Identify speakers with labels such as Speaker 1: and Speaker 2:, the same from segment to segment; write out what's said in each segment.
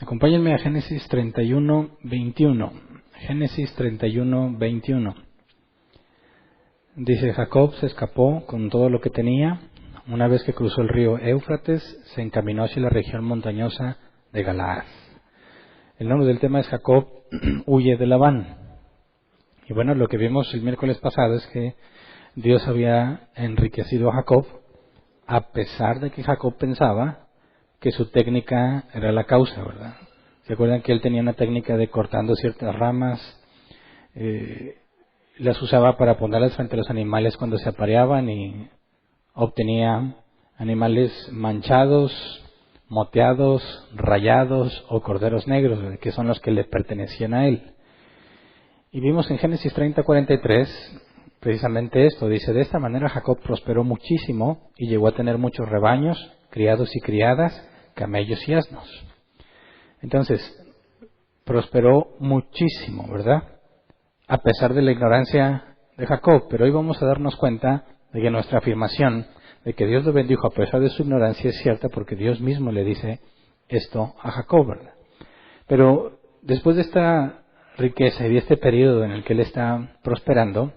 Speaker 1: Acompáñenme a Génesis 31, 21. Génesis 31, 21. Dice: Jacob se escapó con todo lo que tenía. Una vez que cruzó el río Éufrates, se encaminó hacia la región montañosa de Galaad. El nombre del tema es Jacob huye de Labán. Y bueno, lo que vimos el miércoles pasado es que Dios había enriquecido a Jacob, a pesar de que Jacob pensaba que su técnica era la causa, ¿verdad? ¿Se acuerdan que él tenía una técnica de cortando ciertas ramas? Las usaba para ponerlas frente a los animales cuando se apareaban y obtenía animales manchados, moteados, rayados o corderos negros, que son los que le pertenecían a él. Y vimos en Génesis 30:43 precisamente esto. Dice: de esta manera Jacob prosperó muchísimo y llegó a tener muchos rebaños, criados y criadas, camellos y asnos. Entonces, prosperó muchísimo, ¿verdad? A pesar de la ignorancia de Jacob. Pero hoy vamos a darnos cuenta de que nuestra afirmación de que Dios lo bendijo a pesar de su ignorancia es cierta, porque Dios mismo le dice esto a Jacob, ¿verdad? Pero después de esta riqueza y de este periodo en el que él está prosperando,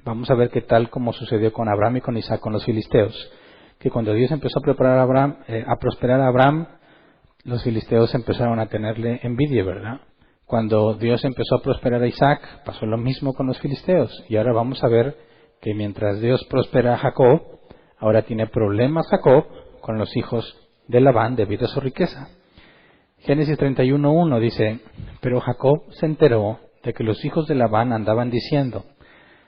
Speaker 1: vamos a ver que tal como sucedió con Abraham y con Isaac, con los filisteos, que cuando Dios empezó a preparar a prosperar a Abraham, los filisteos empezaron a tenerle envidia, ¿verdad? Cuando Dios empezó a prosperar a Isaac, pasó lo mismo con los filisteos. Y ahora vamos a ver que mientras Dios prospera a Jacob, ahora tiene problemas Jacob con los hijos de Labán debido a su riqueza. Génesis 31:1 dice: pero Jacob se enteró de que los hijos de Labán andaban diciendo: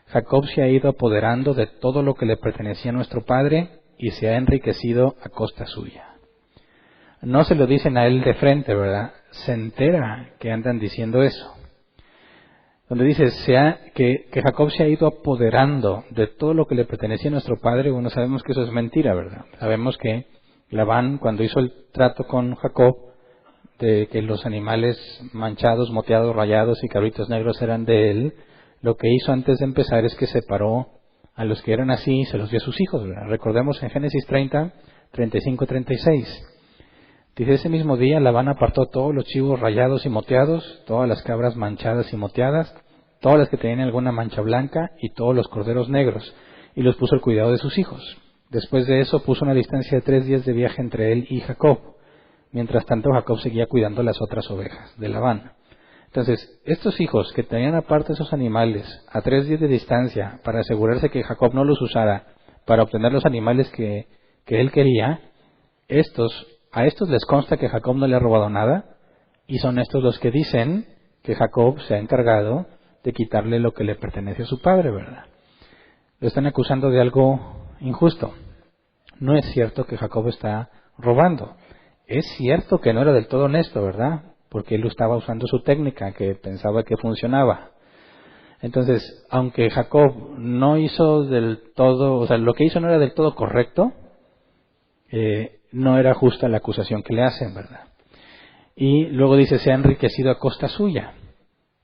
Speaker 1: Jacob se ha ido apoderando de todo lo que le pertenecía a nuestro padre y se ha enriquecido a costa suya. No se lo dicen a él de frente, ¿verdad? Se entera que andan diciendo eso. Donde dice que Jacob se ha ido apoderando de todo lo que le pertenecía a nuestro padre, bueno, sabemos que eso es mentira, ¿verdad? Sabemos que Labán, cuando hizo el trato con Jacob, de que los animales manchados, moteados, rayados y cabritos negros eran de él, lo que hizo antes de empezar es que separó a los que eran así y se los dio a sus hijos, ¿verdad? Recordemos en Génesis 30, 35, 36. Dice: ese mismo día Labán apartó todos los chivos rayados y moteados, todas las cabras manchadas y moteadas, todas las que tenían alguna mancha blanca y todos los corderos negros, y los puso al cuidado de sus hijos. Después de eso puso una distancia de 3 días de viaje entre él y Jacob. Mientras tanto Jacob seguía cuidando las otras ovejas de Labán. Entonces, estos hijos que tenían aparte esos animales a 3 días de distancia para asegurarse que Jacob no los usara para obtener los animales que él quería, a estos les consta que Jacob no le ha robado nada, y son estos los que dicen que Jacob se ha encargado de quitarle lo que le pertenece a su padre, ¿verdad? Lo están acusando de algo injusto. No es cierto que Jacob está robando. Es cierto que no era del todo honesto, ¿verdad? Porque él estaba usando su técnica que pensaba que funcionaba. Entonces, aunque Jacob no hizo del todo, o sea, lo que hizo no era del todo correcto, no era justa la acusación que le hacen, ¿verdad? Y luego dice: se ha enriquecido a costa suya,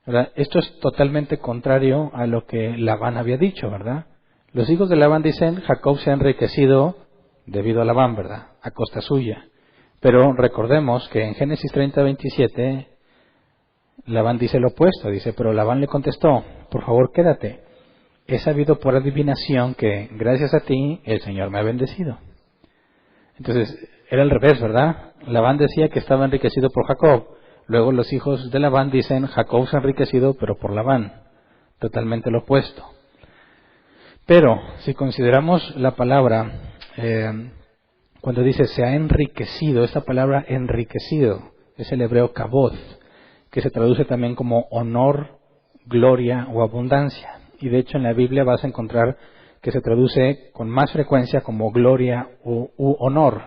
Speaker 1: ¿verdad? Esto es totalmente contrario a lo que Labán había dicho, ¿verdad? Los hijos de Labán dicen: Jacob se ha enriquecido debido a Labán, ¿verdad? A costa suya. Pero recordemos que en Génesis 30:27 Labán dice lo opuesto. Dice: pero Labán le contestó: por favor, quédate. He sabido por adivinación que gracias a ti el Señor me ha bendecido. Entonces, era al revés, ¿verdad? Labán decía que estaba enriquecido por Jacob. Luego los hijos de Labán dicen: Jacob se ha enriquecido, pero por Labán. Totalmente lo opuesto. Pero, si consideramos la palabra, cuando dice se ha enriquecido, esta palabra enriquecido es el hebreo kabod, que se traduce también como honor, gloria o abundancia. Y de hecho en la Biblia vas a encontrar que se traduce con más frecuencia como gloria u honor.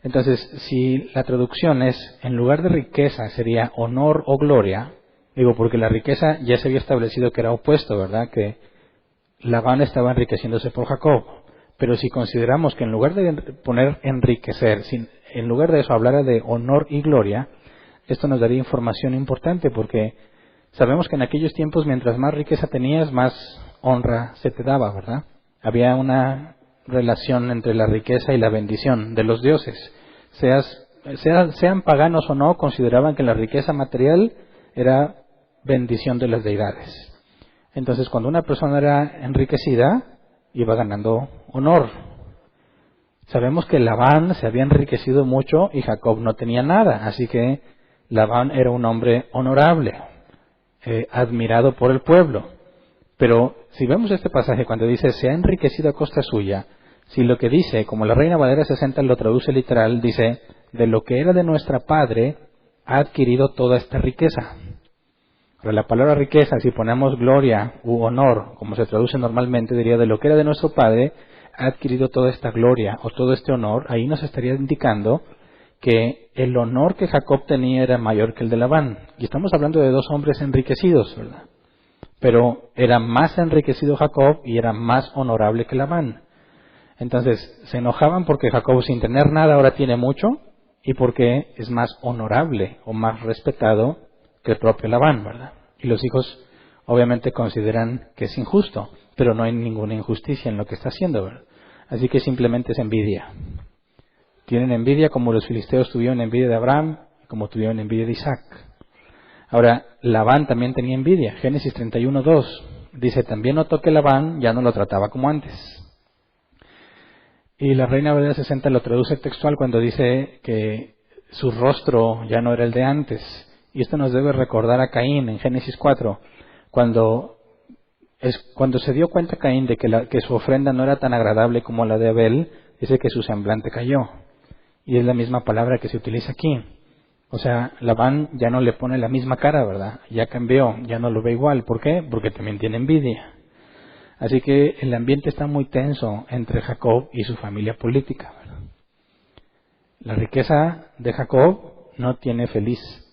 Speaker 1: Entonces, si la traducción es, en lugar de riqueza sería honor o gloria, digo porque la riqueza ya se había establecido que era opuesto, ¿verdad? Que Labán estaba enriqueciéndose por Jacob. Pero si consideramos que en lugar de poner enriquecer, en lugar de eso hablara de honor y gloria, esto nos daría información importante, porque sabemos que en aquellos tiempos mientras más riqueza tenías, más honra se te daba, ¿verdad? Había una relación entre la riqueza y la bendición de los dioses. Seas sean paganos o no, consideraban que la riqueza material era bendición de las deidades. Entonces, cuando una persona era enriquecida, iba ganando honor. Sabemos que Labán se había enriquecido mucho y Jacob no tenía nada, así que Labán era un hombre honorable, admirado por el pueblo. Pero si vemos este pasaje cuando dice se ha enriquecido a costa suya, si lo que dice, como la Reina Valera 60 lo traduce literal, dice de lo que era de nuestra padre ha adquirido toda esta riqueza. Pero la palabra riqueza, si ponemos gloria u honor, como se traduce normalmente, diría de lo que era de nuestro padre ha adquirido toda esta gloria o todo este honor. Ahí nos estaría indicando que el honor que Jacob tenía era mayor que el de Labán. Y estamos hablando de dos hombres enriquecidos, ¿verdad? Pero era más enriquecido Jacob y era más honorable que Labán. Entonces se enojaban porque Jacob sin tener nada ahora tiene mucho y porque es más honorable o más respetado que el propio Labán, ¿verdad? Y los hijos obviamente consideran que es injusto, pero no hay ninguna injusticia en lo que está haciendo, ¿verdad? Así que simplemente es envidia. Tienen envidia como los filisteos tuvieron envidia de Abraham y como tuvieron envidia de Isaac. Ahora, Labán también tenía envidia. Génesis 31:2 dice, también notó que Labán ya no lo trataba como antes. Y la Reina Valera 60 lo traduce textual cuando dice que su rostro ya no era el de antes. Y esto nos debe recordar a Caín en Génesis 4, cuando se dio cuenta Caín de que su ofrenda no era tan agradable como la de Abel, dice que su semblante cayó. Y es la misma palabra que se utiliza aquí. O sea, Labán ya no le pone la misma cara, ¿verdad? Ya cambió, ya no lo ve igual. ¿Por qué? Porque también tiene envidia. Así que el ambiente está muy tenso entre Jacob y su familia política, ¿verdad? La riqueza de Jacob no tiene felices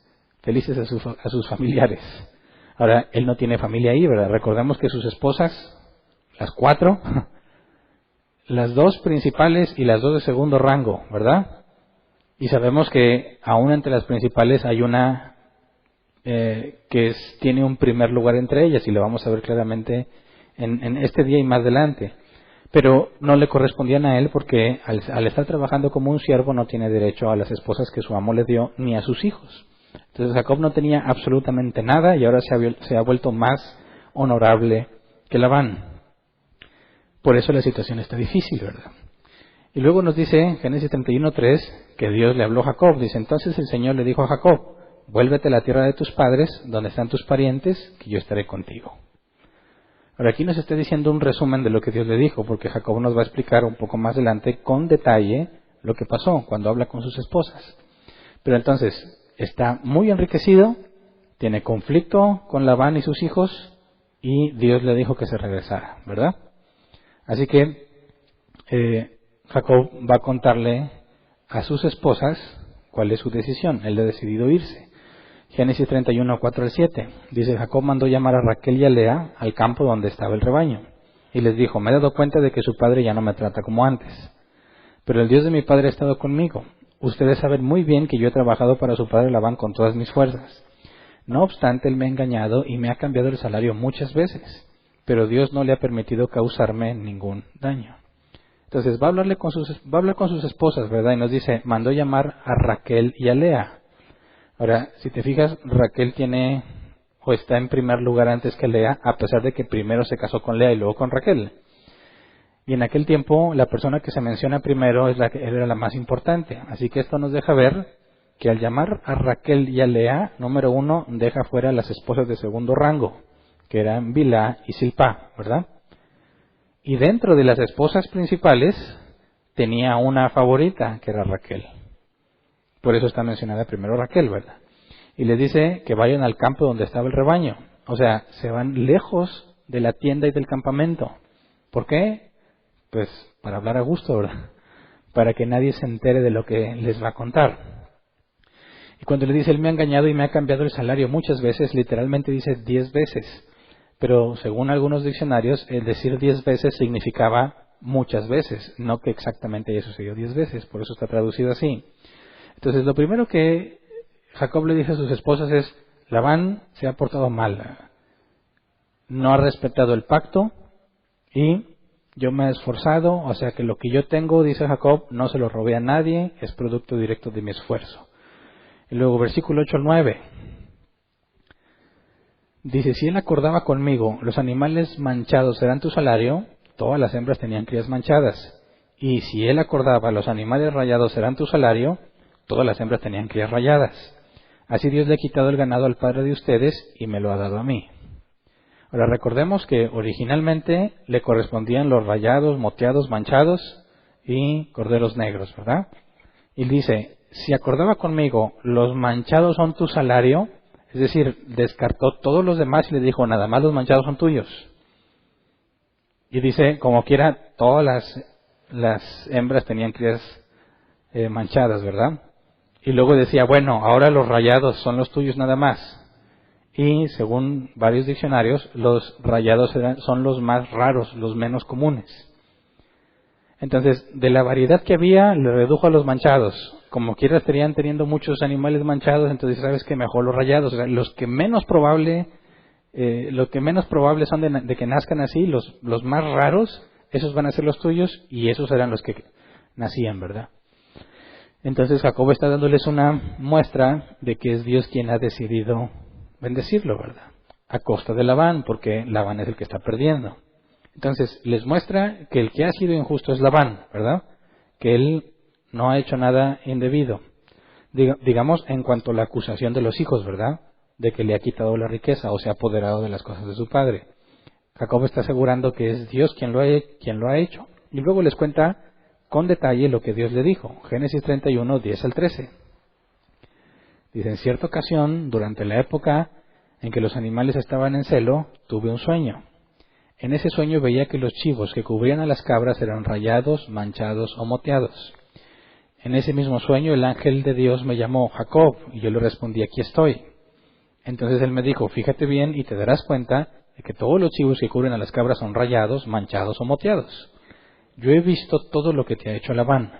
Speaker 1: a sus familiares. Ahora, él no tiene familia ahí, ¿verdad? Recordemos que sus esposas, las 4, las 2 principales y las 2 de segundo rango, ¿verdad? Y sabemos que aún entre las principales hay una tiene un primer lugar entre ellas, y lo vamos a ver claramente en este día y más adelante. Pero no le correspondían a él porque al estar trabajando como un siervo no tiene derecho a las esposas que su amo le dio ni a sus hijos. Entonces Jacob no tenía absolutamente nada y ahora se ha vuelto más honorable que Labán. Por eso la situación está difícil, ¿verdad? Y luego nos dice en Génesis 31:3 que Dios le habló a Jacob. Dice, entonces el Señor le dijo a Jacob, vuélvete a la tierra de tus padres, donde están tus parientes, que yo estaré contigo. Ahora aquí nos está diciendo un resumen de lo que Dios le dijo, porque Jacob nos va a explicar un poco más adelante con detalle lo que pasó cuando habla con sus esposas. Pero entonces está muy enriquecido, tiene conflicto con Labán y sus hijos, y Dios le dijo que se regresara, ¿verdad? Así que Jacob va a contarle a sus esposas cuál es su decisión. Él ha decidido irse. Génesis 31:4-7. Dice, Jacob mandó llamar a Raquel y a Lea al campo donde estaba el rebaño. Y les dijo, me he dado cuenta de que su padre ya no me trata como antes. Pero el Dios de mi padre ha estado conmigo. Ustedes saben muy bien que yo he trabajado para su padre Labán con todas mis fuerzas. No obstante, él me ha engañado y me ha cambiado el salario muchas veces. Pero Dios no le ha permitido causarme ningún daño. Entonces va a hablar con sus esposas, ¿verdad? Y nos dice, mandó llamar a Raquel y a Lea. Ahora, si te fijas, Raquel tiene o está en primer lugar antes que Lea, a pesar de que primero se casó con Lea y luego con Raquel. Y en aquel tiempo, la persona que se menciona primero era la más importante. Así que esto nos deja ver que al llamar a Raquel y a Lea, número 1, deja fuera a las esposas de segundo rango, que eran Bilhá y Silpá, ¿verdad? Y dentro de las esposas principales tenía una favorita, que era Raquel. Por eso está mencionada primero Raquel, ¿verdad? Y les dice que vayan al campo donde estaba el rebaño. O sea, se van lejos de la tienda y del campamento. ¿Por qué? Pues para hablar a gusto, ¿verdad? Para que nadie se entere de lo que les va a contar. Y cuando le dice, él me ha engañado y me ha cambiado el salario muchas veces, literalmente dice 10 veces. Pero según algunos diccionarios, el decir 10 veces significaba muchas veces, no que exactamente haya sucedido 10 veces, por eso está traducido así. Entonces, lo primero que Jacob le dice a sus esposas es, Labán se ha portado mal, no ha respetado el pacto y Yo me he esforzado, o sea que lo que yo tengo, dice Jacob, no se lo robé a nadie, es producto directo de mi esfuerzo. Y luego versículo 8 al 9. Dice, si él acordaba conmigo, los animales manchados serán tu salario, todas las hembras tenían crías manchadas. Y si él acordaba, los animales rayados serán tu salario, todas las hembras tenían crías rayadas. Así Dios le ha quitado el ganado al padre de ustedes y me lo ha dado a mí. Ahora recordemos que originalmente le correspondían los rayados, moteados, manchados y corderos negros, ¿verdad? Y dice, si acordaba conmigo, los manchados son tu salario, es decir, descartó todos los demás y le dijo, nada más los manchados son tuyos. Y dice, como quiera, todas las hembras tenían crías manchadas, ¿verdad? Y luego decía, bueno, ahora los rayados son los tuyos nada más. Y según varios diccionarios, los rayados son los más raros, los menos comunes. Entonces, de la variedad que había, le redujo a los manchados. Como quiera estarían teniendo muchos animales manchados, entonces sabes que mejor los rayados. O sea, los que menos probable son de que nazcan así, los más raros, esos van a ser los tuyos y esos serán los que nacían, ¿verdad? Entonces Jacob está dándoles una muestra de que es Dios quien ha decidido bendecirlo, ¿verdad? A costa de Labán, porque Labán es el que está perdiendo. Entonces les muestra que el que ha sido injusto es Labán, ¿verdad? Que él no ha hecho nada indebido. Digamos en cuanto a la acusación de los hijos, ¿verdad? De que le ha quitado la riqueza o se ha apoderado de las cosas de su padre. Jacob está asegurando que es Dios quien lo ha hecho. Y luego les cuenta con detalle lo que Dios le dijo. Génesis 31, 10 al 13. Dice, en cierta ocasión, durante la época en que los animales estaban en celo, tuve un sueño. En ese sueño veía que los chivos que cubrían a las cabras eran rayados, manchados o moteados. En ese mismo sueño el ángel de Dios me llamó, Jacob, y yo le respondí, aquí estoy. Entonces él me dijo, fíjate bien y te darás cuenta de que todos los chivos que cubren a las cabras son rayados, manchados o moteados. Yo he visto todo lo que te ha hecho Labán.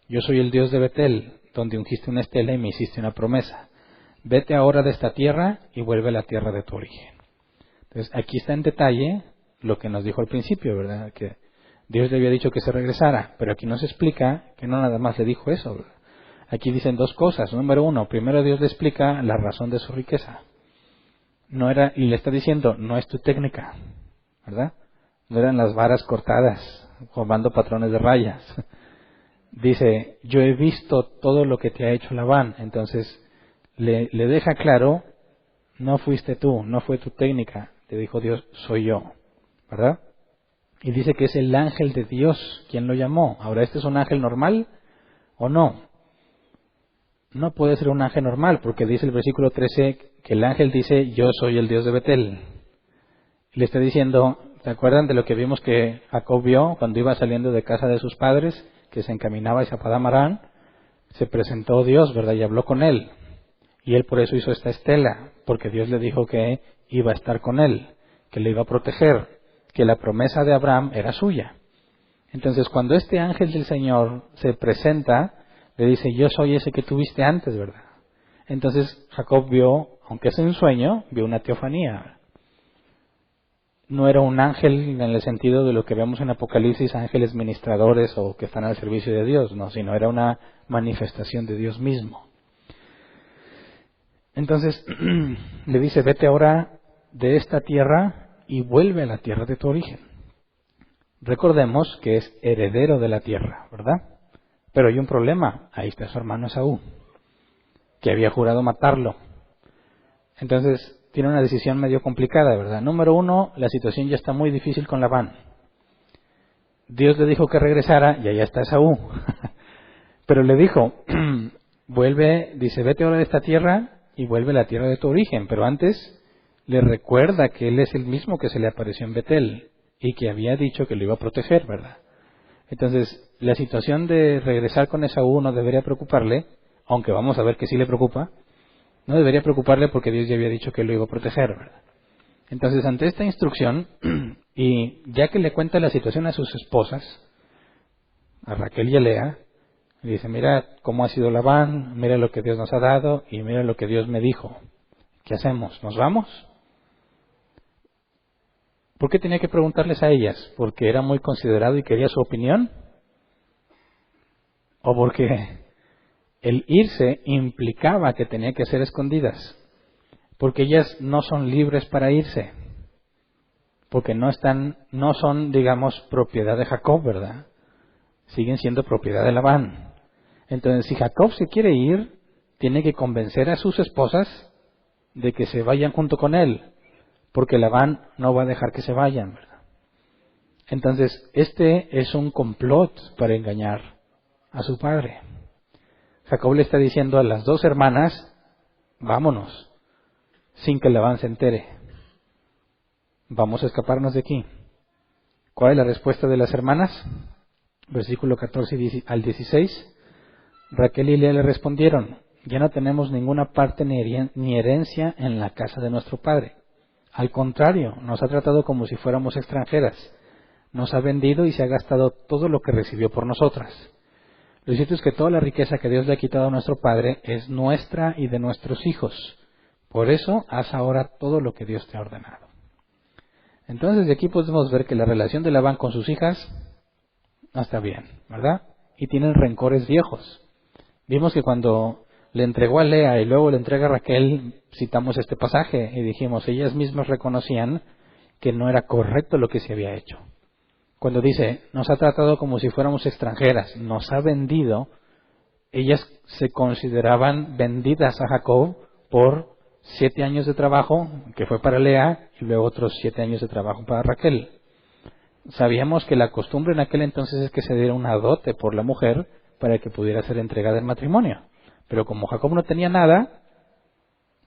Speaker 1: Yo soy el Dios de Betel, donde ungiste una estela y me hiciste una promesa. Vete ahora de esta tierra y vuelve a la tierra de tu origen. Entonces aquí está en detalle lo que nos dijo al principio, ¿verdad? Que Dios le había dicho que se regresara, pero aquí nos explica que no nada más le dijo eso, ¿verdad? Aquí dicen dos cosas. Número uno, primero Dios le explica la razón de su riqueza. Y le está diciendo, no es tu técnica, ¿verdad? No eran las varas cortadas, formando patrones de rayas. Dice, yo he visto todo lo que te ha hecho Labán. Entonces, le deja claro, no fuiste tú, no fue tu técnica. Te dijo Dios, soy yo, ¿verdad? Y dice que es el ángel de Dios quien lo llamó. Ahora, ¿este es un ángel normal o no? No puede ser un ángel normal, porque dice el versículo 13 que el ángel dice, yo soy el Dios de Betel. Y le está diciendo, ¿se acuerdan de lo que vimos que Jacob vio cuando iba saliendo de casa de sus padres, que se encaminaba hacia Padán Aram? Se presentó Dios, ¿verdad? Y habló con él. Y él por eso hizo esta estela, porque Dios le dijo que iba a estar con él, que le iba a proteger, que la promesa de Abraham era suya. Entonces, cuando este ángel del Señor se presenta, le dice, yo soy ese que tuviste antes, ¿verdad? Entonces, Jacob vio, aunque es un sueño, vio una teofanía. No era un ángel en el sentido de lo que vemos en Apocalipsis, ángeles ministradores o que están al servicio de Dios, no, sino era una manifestación de Dios mismo. Entonces, le dice, vete ahora de esta tierra y vuelve a la tierra de tu origen. Recordemos que es heredero de la tierra, ¿verdad? Pero hay un problema, ahí está su hermano Esaú, que había jurado matarlo. Entonces, tiene una decisión medio complicada, ¿verdad? Número uno, la situación ya está muy difícil con Labán. Dios le dijo que regresara y allá está Esaú. Pero le dijo, dice, vete ahora de esta tierra y vuelve a la tierra de tu origen. Pero antes le recuerda que él es el mismo que se le apareció en Betel y que había dicho que lo iba a proteger, ¿verdad? Entonces, la situación de regresar con Esaú no debería preocuparle, aunque vamos a ver que sí le preocupa. No debería preocuparle porque Dios ya había dicho que lo iba a proteger, ¿verdad? Entonces, ante esta instrucción, y ya que le cuenta la situación a sus esposas, a Raquel y a Lea, le dice, mira cómo ha sido Labán, mira lo que Dios nos ha dado y mira lo que Dios me dijo. ¿Qué hacemos? ¿Nos vamos? ¿Por qué tenía que preguntarles a ellas? ¿Porque era muy considerado y quería su opinión? ¿O porque el irse implicaba que tenía que ser escondidas? Porque ellas no son libres para irse. Porque no son, digamos, propiedad de Jacob, ¿verdad? Siguen siendo propiedad de Labán. Entonces, si Jacob se quiere ir, tiene que convencer a sus esposas de que se vayan junto con él, porque Labán no va a dejar que se vayan, ¿verdad? Entonces, este es un complot para engañar a su padre. Jacob le está diciendo a las dos hermanas, vámonos, sin que Labán se entere. Vamos a escaparnos de aquí. ¿Cuál es la respuesta de las hermanas? Versículo 14 al 16. Raquel y Lea le respondieron, ya no tenemos ninguna parte ni herencia en la casa de nuestro padre. Al contrario, nos ha tratado como si fuéramos extranjeras. Nos ha vendido y se ha gastado todo lo que recibió por nosotras. Lo cierto es que toda la riqueza que Dios le ha quitado a nuestro padre es nuestra y de nuestros hijos. Por eso, haz ahora todo lo que Dios te ha ordenado. Entonces, de aquí podemos ver que la relación de Labán con sus hijas no está bien, ¿verdad? Y tienen rencores viejos. Vimos que cuando le entregó a Lea y luego le entrega a Raquel, citamos este pasaje y dijimos, ellas mismas reconocían que no era correcto lo que se había hecho. Cuando dice, nos ha tratado como si fuéramos extranjeras, nos ha vendido, ellas se consideraban vendidas a Jacob por 7 años de trabajo, que fue para Lea, y luego otros 7 años de trabajo para Raquel. Sabíamos que la costumbre en aquel entonces es que se diera una dote por la mujer para que pudiera ser entregada en matrimonio. Pero como Jacob no tenía nada,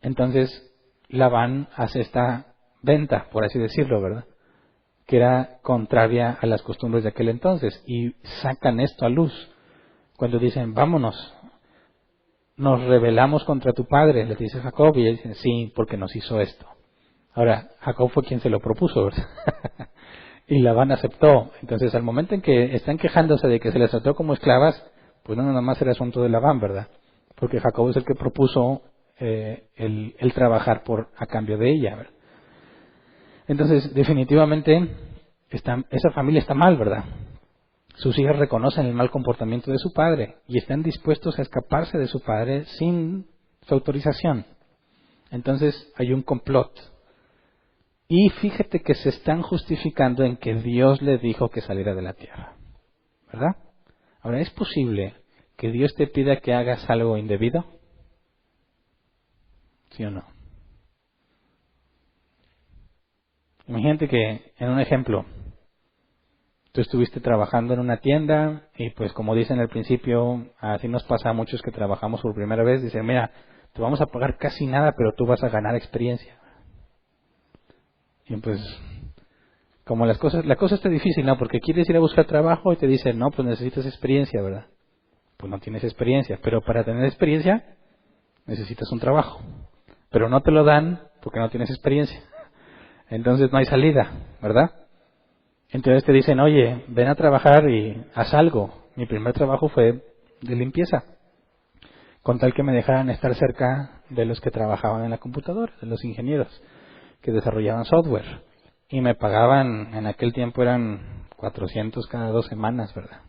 Speaker 1: entonces Labán hace esta venta, por así decirlo, ¿verdad? Que era contraria a las costumbres de aquel entonces. Y sacan esto a luz. Cuando dicen, vámonos, nos rebelamos contra tu padre, le dice Jacob, y ellos dicen, sí, porque nos hizo esto. Ahora, Jacob fue quien se lo propuso, ¿verdad? Y Labán aceptó. Entonces, al momento en que están quejándose de que se les trató como esclavas, pues no nada más era asunto de Labán, ¿verdad? Porque Jacob es el que propuso el trabajar a cambio de ella, ¿verdad? Entonces, definitivamente, esa familia está mal, ¿verdad? Sus hijas reconocen el mal comportamiento de su padre y están dispuestos a escaparse de su padre sin su autorización. Entonces, hay un complot. Y fíjate que se están justificando en que Dios le dijo que saliera de la tierra, ¿verdad? Ahora, ¿es posible que Dios te pida que hagas algo indebido? ¿Sí o no? Imagínate que, en un ejemplo, tú estuviste trabajando en una tienda y pues como dicen al principio, así nos pasa a muchos que trabajamos por primera vez, dicen, mira, te vamos a pagar casi nada, pero tú vas a ganar experiencia. Y pues, como la cosa está difícil, ¿no? Porque quieres ir a buscar trabajo y te dicen, no, pues necesitas experiencia, ¿verdad? Pues no tienes experiencia, pero para tener experiencia necesitas un trabajo. Pero no te lo dan porque no tienes experiencia. Entonces no hay salida, ¿verdad? Entonces te dicen, oye, ven a trabajar y haz algo. Mi primer trabajo fue de limpieza, con tal que me dejaran estar cerca de los que trabajaban en la computadora, de los ingenieros que desarrollaban software. Y me pagaban, en aquel tiempo eran 400 cada 2 semanas, ¿verdad?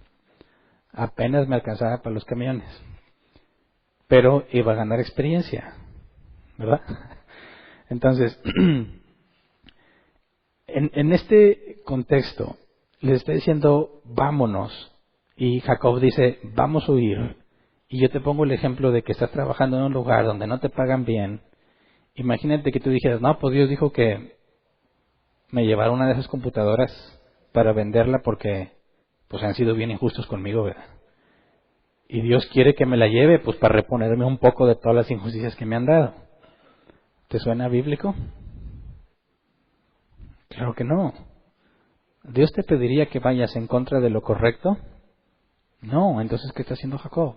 Speaker 1: Apenas me alcanzaba para los camiones. Pero iba a ganar experiencia, ¿verdad? Entonces, en este contexto, les está diciendo, vámonos. Y Jacob dice, vamos a huir. Y yo te pongo el ejemplo de que estás trabajando en un lugar donde no te pagan bien. Imagínate que tú dijeras, no, pues Dios dijo que me llevara una de esas computadoras para venderla porque pues han sido bien injustos conmigo, ¿verdad? Y Dios quiere que me la lleve pues para reponerme un poco de todas las injusticias que me han dado. ¿Te suena bíblico? Claro que no. ¿Dios te pediría que vayas en contra de lo correcto? No, entonces ¿qué está haciendo Jacob?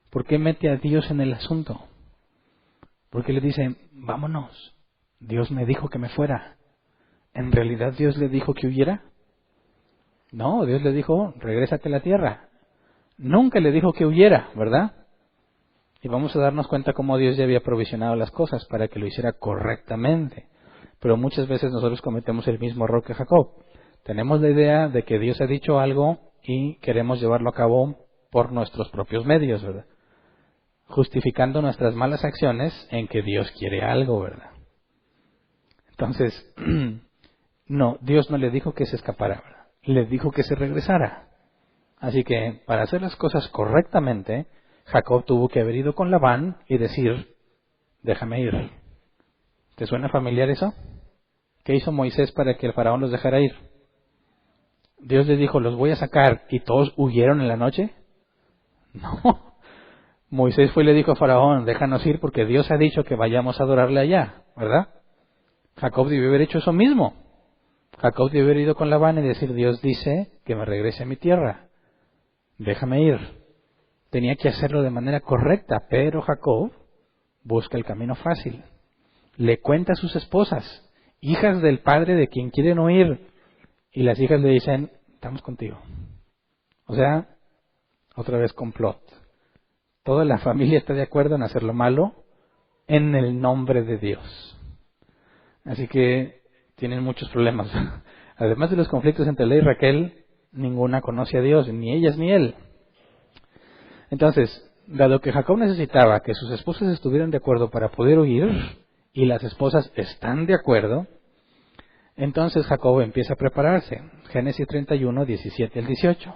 Speaker 1: ¿Por qué mete a Dios en el asunto? Porque le dice, vámonos. Dios me dijo que me fuera. ¿En realidad Dios le dijo que huyera? No, Dios le dijo, regrésate a la tierra. Nunca le dijo que huyera, ¿verdad? Y vamos a darnos cuenta cómo Dios ya había provisionado las cosas para que lo hiciera correctamente. Pero muchas veces nosotros cometemos el mismo error que Jacob. Tenemos la idea de que Dios ha dicho algo y queremos llevarlo a cabo por nuestros propios medios, ¿verdad? Justificando nuestras malas acciones en que Dios quiere algo, ¿verdad? Entonces, no, Dios no le dijo que se escapara, ¿verdad? Le dijo que se regresara. Así que, para hacer las cosas correctamente, Jacob tuvo que haber ido con Labán y decir, déjame ir. ¿Te suena familiar eso? ¿Qué hizo Moisés para que el faraón los dejara ir? Dios le dijo, los voy a sacar, ¿y todos huyeron en la noche? No. Moisés fue y le dijo a faraón, déjanos ir porque Dios ha dicho que vayamos a adorarle allá, ¿verdad? Jacob debió haber hecho eso mismo. Jacob debió haber ido con Labán y decir, Dios dice que me regrese a mi tierra. Déjame ir. Tenía que hacerlo de manera correcta, pero Jacob busca el camino fácil. Le cuenta a sus esposas, hijas del padre de quien quieren huir, y las hijas le dicen, estamos contigo. O sea, otra vez complot. Toda la familia está de acuerdo en hacer lo malo en el nombre de Dios. Así que tienen muchos problemas. Además de los conflictos entre Lea y Raquel, ninguna conoce a Dios, ni ellas ni él. Entonces, dado que Jacob necesitaba que sus esposas estuvieran de acuerdo para poder huir, y las esposas están de acuerdo, entonces Jacob empieza a prepararse. Génesis 31, 17 al 18.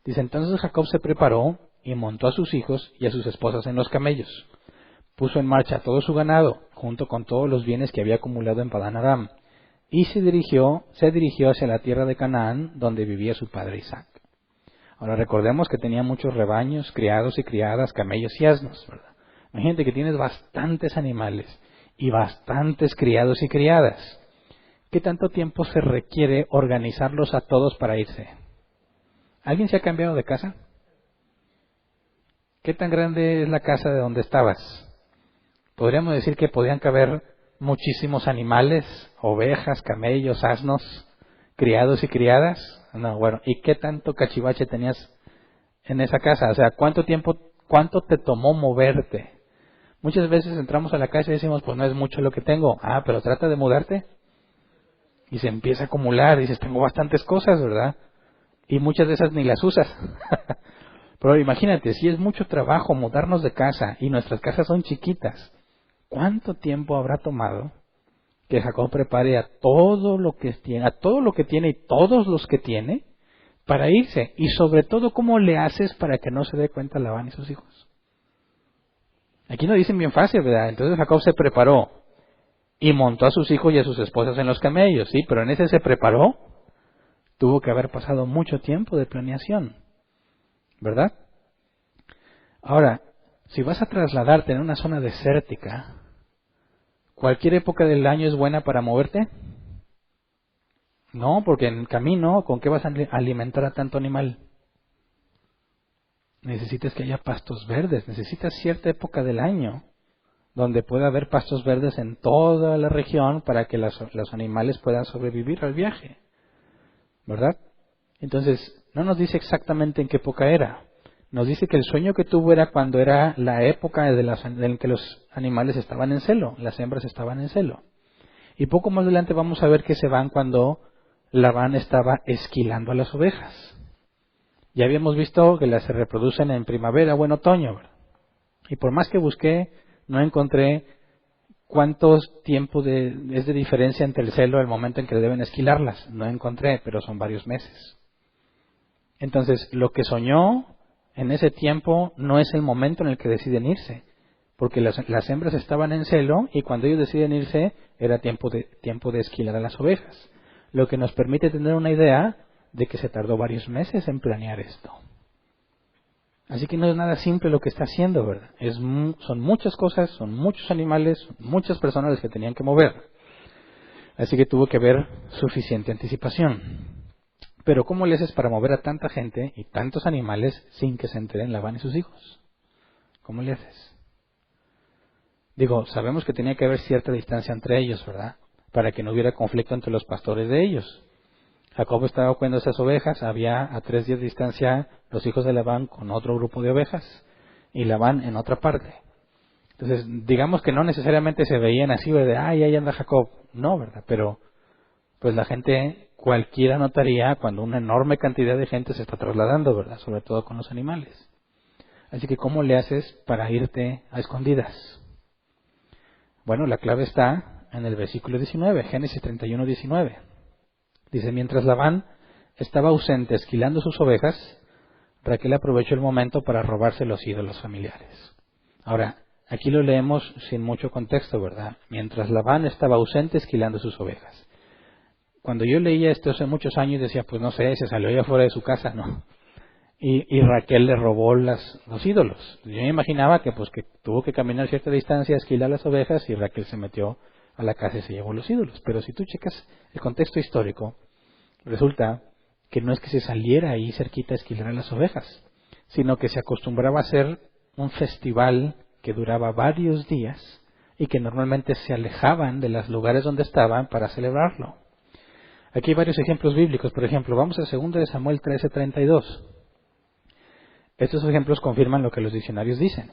Speaker 1: Dice, entonces Jacob se preparó y montó a sus hijos y a sus esposas en los camellos. Puso en marcha todo su ganado, junto con todos los bienes que había acumulado en Padán Aram, y se dirigió hacia la tierra de Canaán, donde vivía su padre Isaac. Ahora recordemos que tenía muchos rebaños, criados y criadas, camellos y asnos, ¿verdad? Imagínate que tienes bastantes animales y bastantes criados y criadas. ¿Qué tanto tiempo se requiere organizarlos a todos para irse? ¿Alguien se ha cambiado de casa? ¿Qué tan grande es la casa de donde estabas? Podríamos decir que podían caber muchísimos animales, ovejas, camellos, asnos, criados y criadas. No, bueno, ¿y qué tanto cachivache tenías en esa casa? O sea, ¿cuánto te tomó moverte? Muchas veces entramos a la casa y decimos, pues no es mucho lo que tengo. Ah, pero trata de mudarte. Y se empieza a acumular, dices, tengo bastantes cosas, ¿verdad? Y muchas de esas ni las usas. Pero imagínate, si es mucho trabajo mudarnos de casa y nuestras casas son chiquitas, ¿cuánto tiempo habrá tomado que Jacob prepare a todo lo que tiene y todos los que tiene para irse? Y sobre todo, ¿cómo le haces para que no se dé cuenta Labán y sus hijos? Aquí nos dicen bien fácil, ¿verdad? Entonces Jacob se preparó y montó a sus hijos y a sus esposas en los camellos, ¿sí? Pero en ese se preparó, tuvo que haber pasado mucho tiempo de planeación, ¿verdad? Ahora, si vas a trasladarte en una zona desértica, ¿cualquier época del año es buena para moverte? No, porque en el camino, ¿con qué vas a alimentar a tanto animal? Necesitas que haya pastos verdes, necesitas cierta época del año donde pueda haber pastos verdes en toda la región para que los animales puedan sobrevivir al viaje, ¿verdad? Entonces, no nos dice exactamente en qué época era. Nos dice que el sueño que tuvo era cuando era la época en que los animales estaban en celo, las hembras estaban en celo. Y poco más adelante vamos a ver que se van cuando Labán estaba esquilando a las ovejas. Ya habíamos visto que las se reproducen en primavera o en otoño, ¿verdad? Y por más que busqué, no encontré cuántos tiempos es de diferencia entre el celo y el momento en que deben esquilarlas. No encontré, pero son varios meses. Entonces, lo que soñó en ese tiempo no es el momento en el que deciden irse, porque las hembras estaban en celo y cuando ellos deciden irse era tiempo de esquilar a las ovejas, lo que nos permite tener una idea de que se tardó varios meses en planear esto. Así que no es nada simple lo que está haciendo, ¿verdad? Son muchas cosas, son muchos animales, son muchas personas las que tenían que mover. Así que tuvo que haber suficiente anticipación. Pero ¿cómo le haces para mover a tanta gente y tantos animales sin que se enteren Labán y sus hijos? ¿Cómo le haces? Digo, sabemos que tenía que haber cierta distancia entre ellos, ¿verdad? Para que no hubiera conflicto entre los pastores de ellos. Jacob estaba cuidando esas ovejas, había a 3 días de distancia los hijos de Labán con otro grupo de ovejas y Labán en otra parte. Entonces, digamos que no necesariamente se veían así, ¿verdad? ¡Ay, ahí anda Jacob! No, ¿verdad? Pero, pues la gente, cualquiera notaría cuando una enorme cantidad de gente se está trasladando, ¿verdad? Sobre todo con los animales. Así que, ¿cómo le haces para irte a escondidas? Bueno, la clave está en el versículo 19, Génesis 31, 19. Dice, mientras Labán estaba ausente esquilando sus ovejas, Raquel aprovechó el momento para robarse los ídolos familiares. Ahora, aquí lo leemos sin mucho contexto, ¿verdad? Mientras Labán estaba ausente esquilando sus ovejas. Cuando yo leía esto hace muchos años decía, pues no sé, se salió allá fuera de su casa, ¿no? Y Raquel le robó los ídolos. Yo me imaginaba que pues que tuvo que caminar cierta distancia, esquilar las ovejas y Raquel se metió a la casa y se llevó los ídolos. Pero si tú checas el contexto histórico, resulta que no es que se saliera ahí cerquita a esquilar a las ovejas, sino que se acostumbraba a hacer un festival que duraba varios días y que normalmente se alejaban de los lugares donde estaban para celebrarlo. Aquí hay varios ejemplos bíblicos. Por ejemplo, vamos a 2 de Samuel 13:32. Estos ejemplos confirman lo que los diccionarios dicen.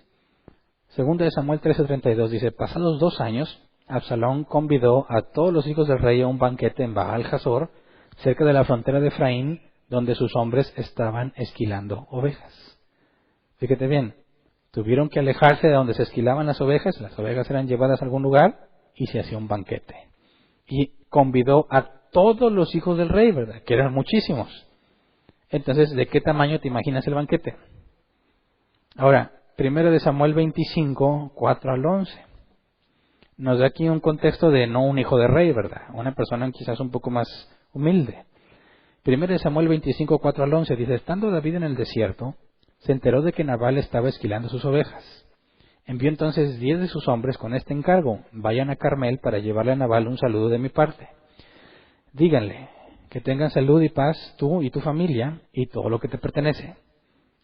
Speaker 1: 2 de Samuel 13:32 dice, pasados 2 años, Absalón convidó a todos los hijos del rey a un banquete en Baal Hazor, cerca de la frontera de Efraín, donde sus hombres estaban esquilando ovejas. Fíjate bien, tuvieron que alejarse de donde se esquilaban las ovejas eran llevadas a algún lugar y se hacía un banquete. Y convidó a todos los hijos del rey, ¿verdad? Que eran muchísimos. Entonces, ¿de qué tamaño te imaginas el banquete? Ahora, 1 de Samuel 25, 4 al 11. Nos da aquí un contexto de no un hijo de rey, ¿verdad? Una persona quizás un poco más humilde. 1 de Samuel 25, 4 al 11 dice, estando David en el desierto, se enteró de que Nabal estaba esquilando sus ovejas. Envió entonces 10 de sus hombres con este encargo, vayan a Carmel para llevarle a Nabal un saludo de mi parte. Díganle, que tengan salud y paz tú y tu familia y todo lo que te pertenece.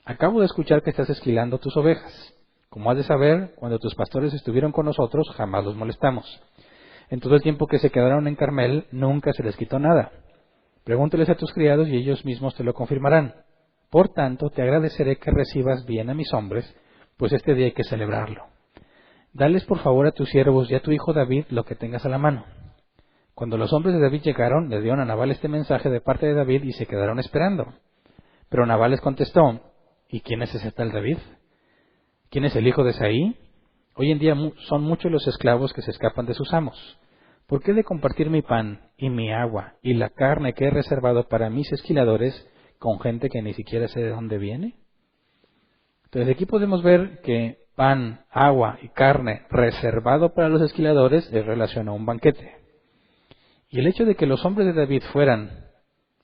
Speaker 1: Acabo de escuchar que estás esquilando tus ovejas. Como has de saber, cuando tus pastores estuvieron con nosotros, jamás los molestamos. En todo el tiempo que se quedaron en Carmel, nunca se les quitó nada. Pregúnteles a tus criados y ellos mismos te lo confirmarán. Por tanto, te agradeceré que recibas bien a mis hombres, pues este día hay que celebrarlo. Dales por favor a tus siervos y a tu hijo David lo que tengas a la mano. Cuando los hombres de David llegaron, le dieron a Nabal este mensaje de parte de David y se quedaron esperando. Pero Nabal les contestó, ¿y quién es ese tal David? ¿Quién es el hijo de Esaí? Hoy en día son muchos los esclavos que se escapan de sus amos. ¿Por qué he de compartir mi pan y mi agua y la carne que he reservado para mis esquiladores con gente que ni siquiera sé de dónde viene? Entonces aquí podemos ver que pan, agua y carne reservado para los esquiladores es relación a un banquete. Y el hecho de que los hombres de David fueran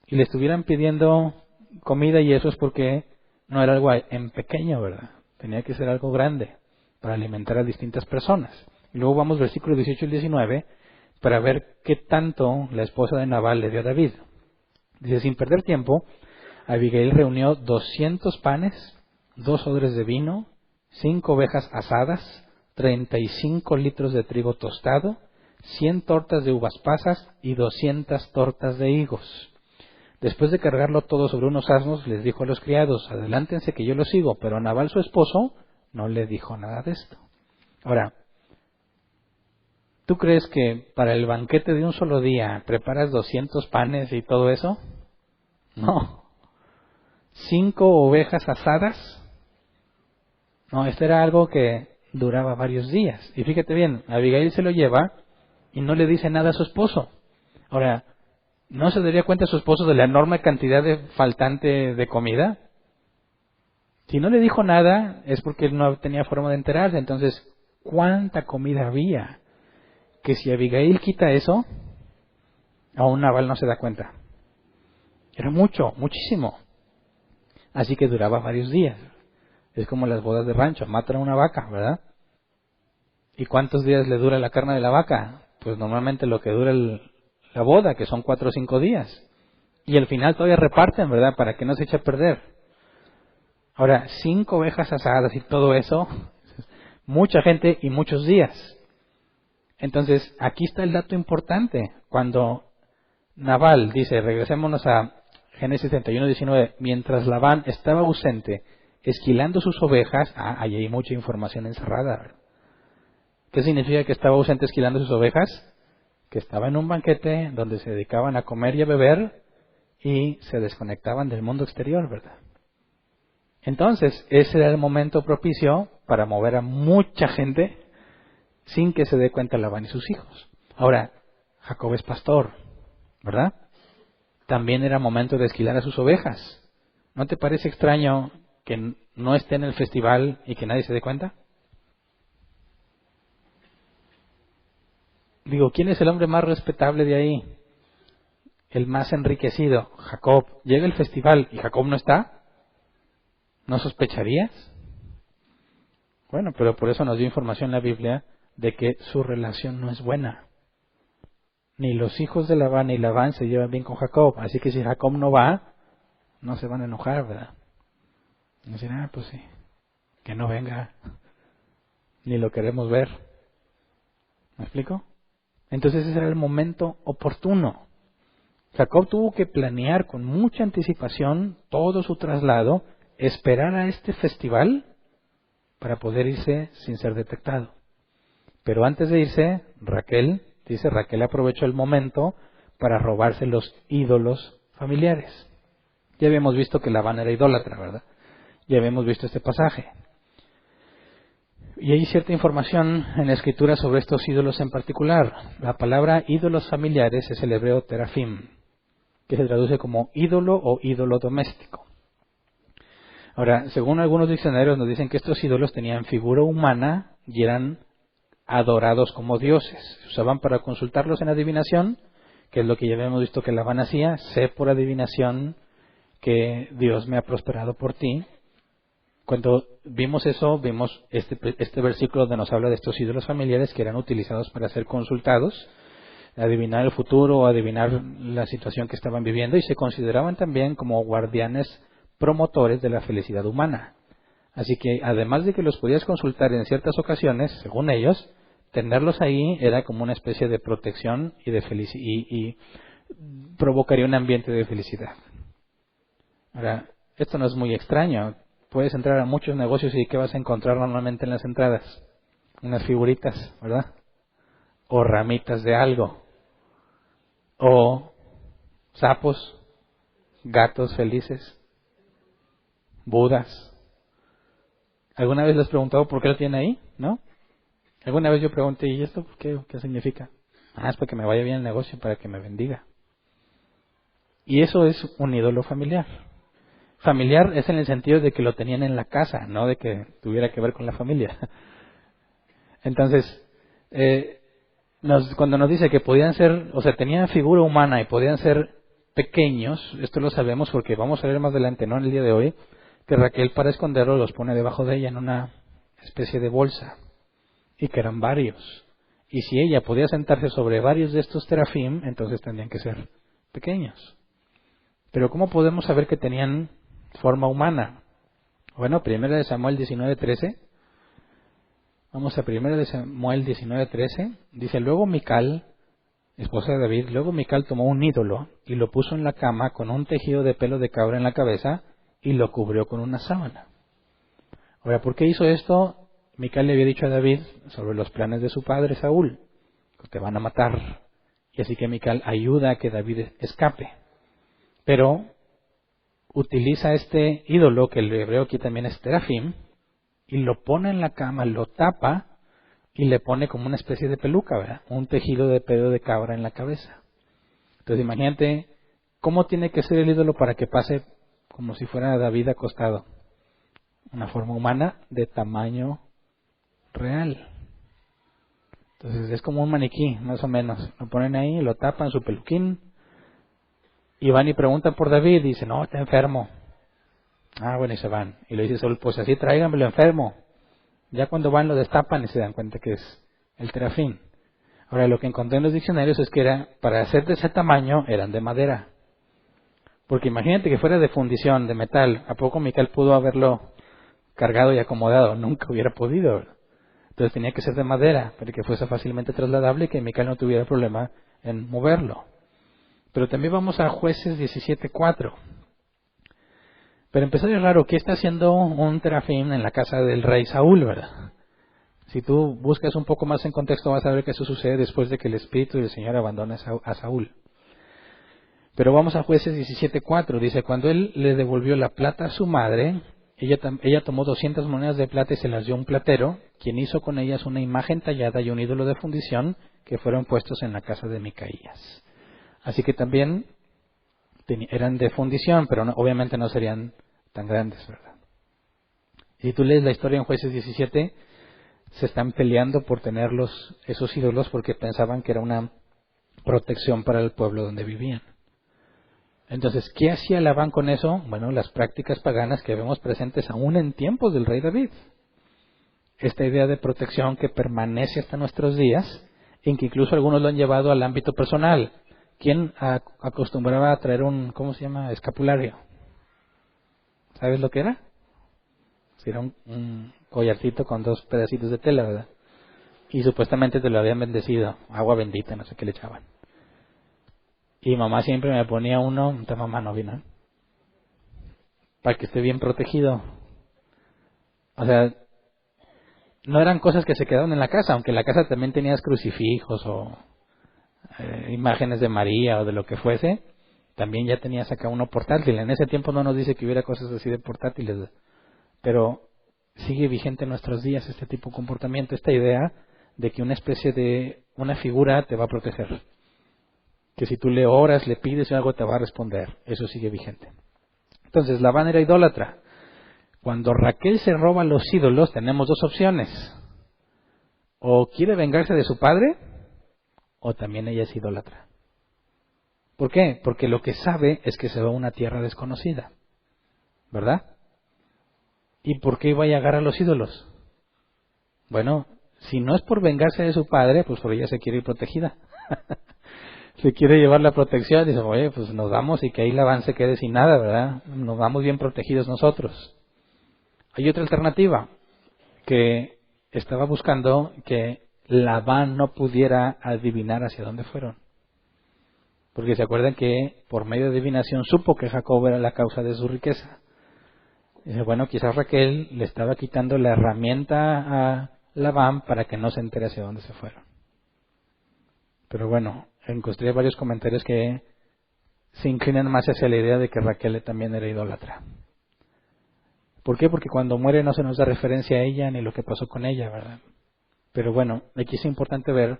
Speaker 1: y le estuvieran pidiendo comida y eso es porque no era algo en pequeño, ¿verdad? Tenía que ser algo grande para alimentar a distintas personas. Y luego vamos versículos 18 y 19 para ver qué tanto la esposa de Nabal le dio a David. Dice, sin perder tiempo, Abigail reunió 200 panes, 2 odres de vino, 5 ovejas asadas, 35 litros de trigo tostado, 100 tortas de uvas pasas y 200 tortas de higos. Después de cargarlo todo sobre unos asnos, les dijo a los criados, adelántense que yo los sigo, pero a Nabal su esposo no le dijo nada de esto. Ahora, ¿tú crees que para el banquete de un solo día preparas 200 panes y todo eso? No. 5 ovejas asadas. No, esto era algo que duraba varios días. Y fíjate bien, Abigail se lo lleva y no le dice nada a su esposo. Ahora, ¿no se daría cuenta su esposo de la enorme cantidad de faltante de comida? Si no le dijo nada es porque él no tenía forma de enterarse. Entonces, ¿cuánta comida había? Que si Abigail quita eso, aún Nabal no se da cuenta. Era mucho, muchísimo. Así que duraba varios días. Es como las bodas de rancho, matan a una vaca, ¿verdad? ¿Y cuántos días le dura la carne de la vaca? Pues normalmente lo que dura la boda, que son 4 o 5 días. Y al final todavía reparten, ¿verdad? Para que no se eche a perder. Ahora, 5 ovejas asadas y todo eso, mucha gente y muchos días. Entonces, aquí está el dato importante. Cuando Nabal dice, regresémonos a Génesis 31, 19, mientras Labán estaba ausente, esquilando sus ovejas, ahí hay mucha información encerrada. ¿Qué significa que estaba ausente esquilando sus ovejas? Que estaba en un banquete donde se dedicaban a comer y a beber y se desconectaban del mundo exterior, ¿verdad? Entonces, ese era el momento propicio para mover a mucha gente sin que se dé cuenta Labán y sus hijos. Ahora, Jacob es pastor, ¿verdad? También era momento de esquilar a sus ovejas. ¿No te parece extraño que no esté en el festival y que nadie se dé cuenta? Digo, ¿quién es el hombre más respetable de ahí? El más enriquecido, Jacob. Llega el festival y Jacob no está. ¿No sospecharías? Bueno, pero por eso nos dio información la Biblia de que su relación no es buena. Ni los hijos de Labán ni Labán se llevan bien con Jacob. Así que si Jacob no va, no se van a enojar, ¿verdad? Y dicen, pues sí, que no venga. Ni lo queremos ver. ¿Me explico? Entonces ese era el momento oportuno. Jacob tuvo que planear con mucha anticipación todo su traslado, esperar a este festival para poder irse sin ser detectado. Pero antes de irse, Raquel aprovechó el momento para robarse los ídolos familiares. Ya habíamos visto que Labán era idólatra, ¿verdad? Ya habíamos visto este pasaje. Y hay cierta información en la Escritura sobre estos ídolos en particular. La palabra ídolos familiares es el hebreo terafim, que se traduce como ídolo o ídolo doméstico. Ahora, según algunos diccionarios nos dicen que estos ídolos tenían figura humana y eran adorados como dioses. Se usaban para consultarlos en adivinación, que es lo que ya habíamos visto que Labán hacía. Sé por adivinación que Dios me ha prosperado por ti. Cuando vimos eso, vimos este versículo donde nos habla de estos ídolos familiares que eran utilizados para ser consultados, adivinar el futuro o adivinar la situación que estaban viviendo, y se consideraban también como guardianes promotores de la felicidad humana. Así que además de que los podías consultar en ciertas ocasiones, según ellos, tenerlos ahí era como una especie de protección y de y provocaría un ambiente de felicidad. Ahora, esto no es muy extraño. Puedes entrar a muchos negocios y ¿qué vas a encontrar normalmente en las entradas? Unas figuritas, ¿verdad? O ramitas de algo. O sapos, gatos felices, budas. ¿Alguna vez les has preguntado por qué lo tiene ahí? ¿No? Alguna vez yo pregunté, ¿y esto qué significa? Es para que me vaya bien el negocio, para que me bendiga. Y eso es un ídolo familiar. Familiar es en el sentido de que lo tenían en la casa, no de que tuviera que ver con la familia. Entonces, cuando nos dice que podían ser, o sea, tenían figura humana y podían ser pequeños, esto lo sabemos porque vamos a ver más adelante, no en el día de hoy, que Raquel para esconderlos los pone debajo de ella en una especie de bolsa, y que eran varios. Y si ella podía sentarse sobre varios de estos terafim, entonces tendrían que ser pequeños. Pero ¿cómo podemos saber que tenían forma humana? Bueno, 1 Samuel 19:13. Vamos a 1 Samuel 19:13. Dice, luego Mical, esposa de David, tomó un ídolo y lo puso en la cama con un tejido de pelo de cabra en la cabeza y lo cubrió con una sábana. Ahora, ¿por qué hizo esto? Mical le había dicho a David sobre los planes de su padre Saúl, que te van a matar. Y así que Mical ayuda a que David escape. Pero utiliza este ídolo, que el hebreo aquí también es terafim, y lo pone en la cama, lo tapa y le pone como una especie de peluca, ¿verdad? Un tejido de pelo de cabra en la cabeza. Entonces imagínate cómo tiene que ser el ídolo para que pase como si fuera David acostado. Una forma humana de tamaño real. Entonces es como un maniquí, más o menos. Lo ponen ahí, lo tapan, su peluquín, y van y preguntan por David, y dicen, no, está enfermo. Bueno, y se van. Y le dice Saúl, pues así tráiganmelo enfermo. Ya cuando van lo destapan y se dan cuenta que es el terafín. Ahora, lo que encontré en los diccionarios es que era, para ser de ese tamaño, eran de madera. Porque imagínate que fuera de fundición, de metal. ¿A poco Mical pudo haberlo cargado y acomodado? Nunca hubiera podido. Entonces tenía que ser de madera, para que fuese fácilmente trasladable y que Mical no tuviera problema en moverlo. Pero también vamos a Jueces 17:4. Pero empezó a ser raro, ¿qué está haciendo un terafín en la casa del rey Saúl, verdad? Si tú buscas un poco más en contexto, vas a ver que eso sucede después de que el Espíritu del Señor abandona a Saúl. Pero vamos a Jueces 17:4. Dice, cuando él le devolvió la plata a su madre, ella tomó 200 monedas de plata y se las dio a un platero, quien hizo con ellas una imagen tallada y un ídolo de fundición que fueron puestos en la casa de Micaías. Así que también eran de fundición, pero obviamente no serían tan grandes, ¿verdad? Si tú lees la historia en Jueces 17, se están peleando por tener esos ídolos porque pensaban que era una protección para el pueblo donde vivían. Entonces, ¿qué hacía Labán con eso? Bueno, las prácticas paganas que vemos presentes aún en tiempos del rey David. Esta idea de protección que permanece hasta nuestros días, en que incluso algunos lo han llevado al ámbito personal. ¿Quién acostumbraba a traer ¿cómo se llama? Escapulario. ¿Sabes lo que era? Era un collarcito con 2 pedacitos de tela, ¿verdad? Y supuestamente te lo habían bendecido. Agua bendita, no sé qué le echaban. Y mamá siempre me ponía uno, entonces mamá no vino, para que esté bien protegido. O sea, no eran cosas que se quedaron en la casa, aunque en la casa también tenías crucifijos o imágenes de María o de lo que fuese, también ya tenías acá uno portátil. En ese tiempo no nos dice que hubiera cosas así de portátiles, pero sigue vigente en nuestros días este tipo de comportamiento, esta idea de que una especie de una figura te va a proteger. Que si tú le oras, le pides algo, te va a responder. Eso sigue vigente. Entonces, Labán era idólatra. Cuando Raquel se roba los ídolos, tenemos 2 opciones. O quiere vengarse de su padre, o también ella es idólatra. ¿Por qué? Porque lo que sabe es que se va a una tierra desconocida. ¿Verdad? ¿Y por qué iba a llegar a los ídolos? Bueno, si no es por vengarse de su padre, pues por ella se quiere ir protegida. Se quiere llevar la protección, dice, oye, pues nos vamos y que ahí Labán se quede sin nada, ¿verdad? Nos vamos bien protegidos nosotros. Hay otra alternativa, que estaba buscando que Labán no pudiera adivinar hacia dónde fueron. Porque se acuerdan que por medio de adivinación supo que Jacob era la causa de su riqueza. Dice, bueno, quizás Raquel le estaba quitando la herramienta a Labán para que no se entere hacia dónde se fueron. Pero bueno, encontré varios comentarios que se inclinan más hacia la idea de que Raquel también era idólatra. ¿Por qué? Porque cuando muere no se nos da referencia a ella ni lo que pasó con ella, ¿verdad? Pero bueno, aquí es importante ver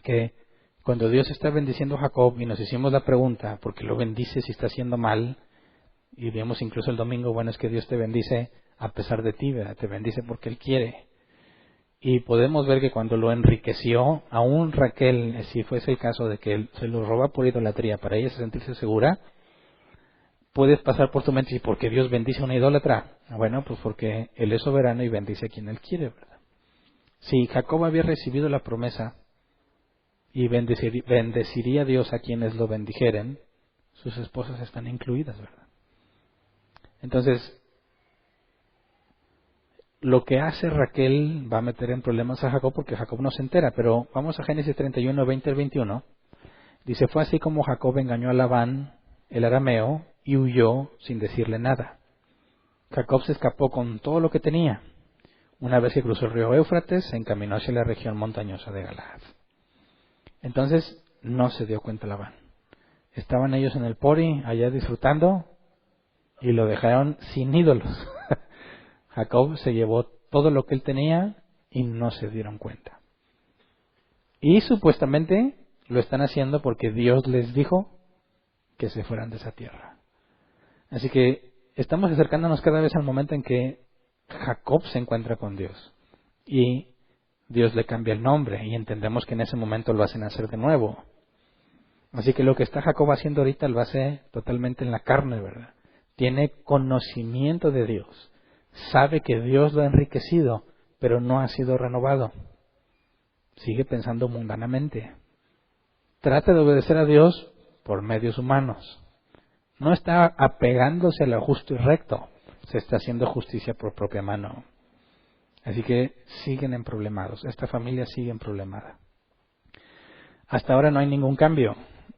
Speaker 1: que cuando Dios está bendiciendo a Jacob y nos hicimos la pregunta, ¿por qué lo bendice si está haciendo mal? Y vimos incluso el domingo, bueno, es que Dios te bendice a pesar de ti, ¿verdad? Te bendice porque Él quiere. Y podemos ver que cuando lo enriqueció, aún Raquel, si fuese el caso de que él se lo roba por idolatría para ella sentirse segura, puedes pasar por tu mente y ¿por qué Dios bendice a una idólatra? Bueno, pues porque Él es soberano y bendice a quien Él quiere, ¿verdad? Si Jacob había recibido la promesa y bendeciría a Dios a quienes lo bendijeren, sus esposas están incluidas, ¿verdad? Entonces, lo que hace Raquel va a meter en problemas a Jacob porque Jacob no se entera, pero vamos a Génesis 31, 20 al 21. Dice, fue así como Jacob engañó a Labán, el arameo, y huyó sin decirle nada. Jacob se escapó con todo lo que tenía. Una vez que cruzó el río Éufrates, se encaminó hacia la región montañosa de Galaad. Entonces, no se dio cuenta Labán. Estaban ellos en el Pori, allá disfrutando, y lo dejaron sin ídolos. Jacob se llevó todo lo que él tenía y no se dieron cuenta. Y supuestamente lo están haciendo porque Dios les dijo que se fueran de esa tierra. Así que estamos acercándonos cada vez al momento en que Jacob se encuentra con Dios. Y Dios le cambia el nombre y entendemos que en ese momento lo hacen hacer de nuevo. Así que lo que está Jacob haciendo ahorita lo hace totalmente en la carne, ¿verdad? Tiene conocimiento de Dios. Sabe que Dios lo ha enriquecido, pero no ha sido renovado. Sigue pensando mundanamente. Trata de obedecer a Dios por medios humanos. No está apegándose a lo justo y recto. Se está haciendo justicia por propia mano. Así que siguen en problemados. Esta familia sigue en problemada. Hasta ahora no hay ningún cambio.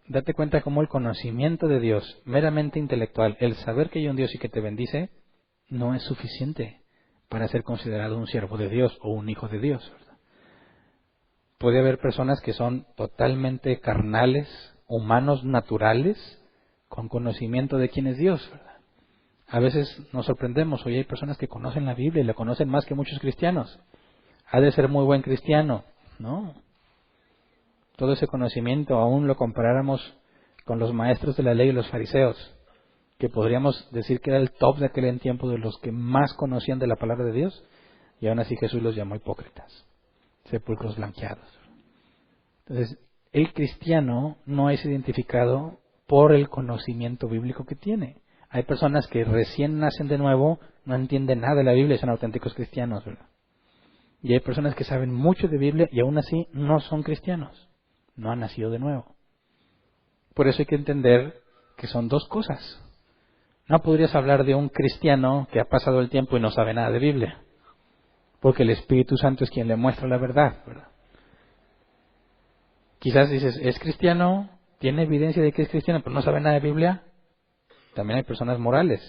Speaker 1: Date cuenta cómo el conocimiento de Dios, meramente intelectual, el saber que hay un Dios y que te bendice, no es suficiente para ser considerado un siervo de Dios o un hijo de Dios, ¿verdad? Puede haber personas que son totalmente carnales, humanos naturales, con conocimiento de quién es Dios, ¿verdad? A veces nos sorprendemos, hoy hay personas que conocen la Biblia y la conocen más que muchos cristianos. Ha de ser muy buen cristiano, ¿no? Todo ese conocimiento aún lo comparáramos con los maestros de la ley y los fariseos, que podríamos decir que era el top de aquel tiempo de los que más conocían de la palabra de Dios, y aún así Jesús los llamó hipócritas, sepulcros blanqueados. Entonces, el cristiano no es identificado por el conocimiento bíblico que tiene. Hay personas que recién nacen de nuevo, no entienden nada de la Biblia y son auténticos cristianos, ¿verdad? Y hay personas que saben mucho de Biblia y aún así no son cristianos, no han nacido de nuevo. Por eso hay que entender que son dos cosas. No podrías hablar de un cristiano que ha pasado el tiempo y no sabe nada de Biblia, porque el Espíritu Santo es quien le muestra la verdad, ¿verdad? Quizás dices, es cristiano, tiene evidencia de que es cristiano, pero no sabe nada de Biblia. También hay personas morales,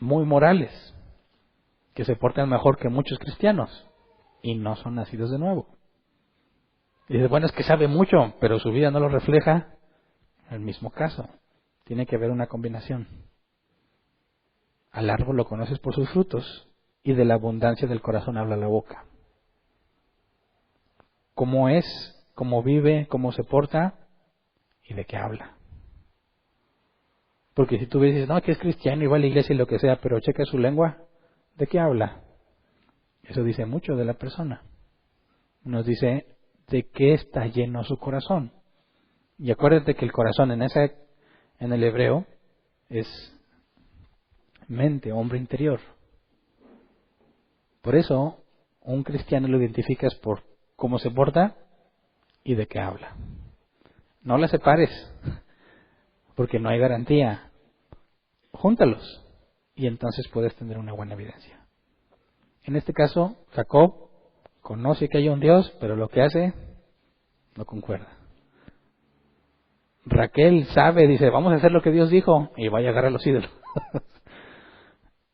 Speaker 1: muy morales, que se portan mejor que muchos cristianos y no son nacidos de nuevo. Y dices, bueno, es que sabe mucho, pero su vida no lo refleja. En el mismo caso, tiene que haber una combinación. Al árbol lo conoces por sus frutos, y de la abundancia del corazón habla la boca. ¿Cómo es? ¿Cómo vive? ¿Cómo se porta? ¿Y de qué habla? Porque si tú dices, no, que es cristiano y va a la iglesia y lo que sea, pero checa su lengua, ¿de qué habla? Eso dice mucho de la persona. Nos dice de qué está lleno su corazón. Y acuérdate que el corazón en el hebreo es mente, hombre interior. Por eso, un cristiano lo identificas por cómo se porta y de qué habla. No las separes, porque no hay garantía. Júntalos y entonces puedes tener una buena evidencia. En este caso, Jacob conoce que hay un Dios, pero lo que hace no concuerda. Raquel sabe, dice, vamos a hacer lo que Dios dijo, y vaya a agarrar a los ídolos.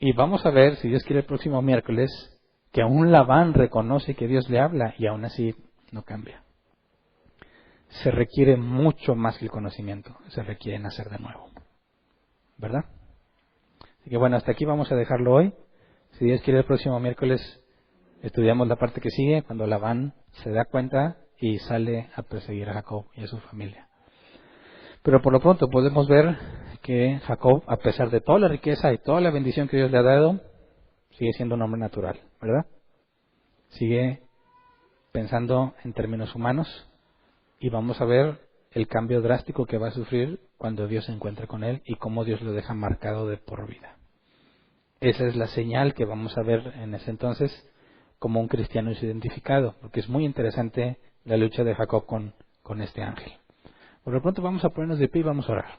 Speaker 1: Y vamos a ver, si Dios quiere, el próximo miércoles, que aún Labán reconoce que Dios le habla y aún así no cambia. Se requiere mucho más que el conocimiento, se requiere nacer de nuevo. ¿Verdad? Así que bueno, hasta aquí vamos a dejarlo hoy. Si Dios quiere, el próximo miércoles estudiamos la parte que sigue, cuando Labán se da cuenta y sale a perseguir a Jacob y a su familia. Pero por lo pronto podemos ver que Jacob, a pesar de toda la riqueza y toda la bendición que Dios le ha dado, sigue siendo un hombre natural, ¿verdad? Sigue pensando en términos humanos y vamos a ver el cambio drástico que va a sufrir cuando Dios se encuentra con él y cómo Dios lo deja marcado de por vida. Esa es la señal que vamos a ver en ese entonces como un cristiano es identificado, porque es muy interesante la lucha de Jacob con este ángel. Por lo pronto vamos a ponernos de pie y vamos a orar.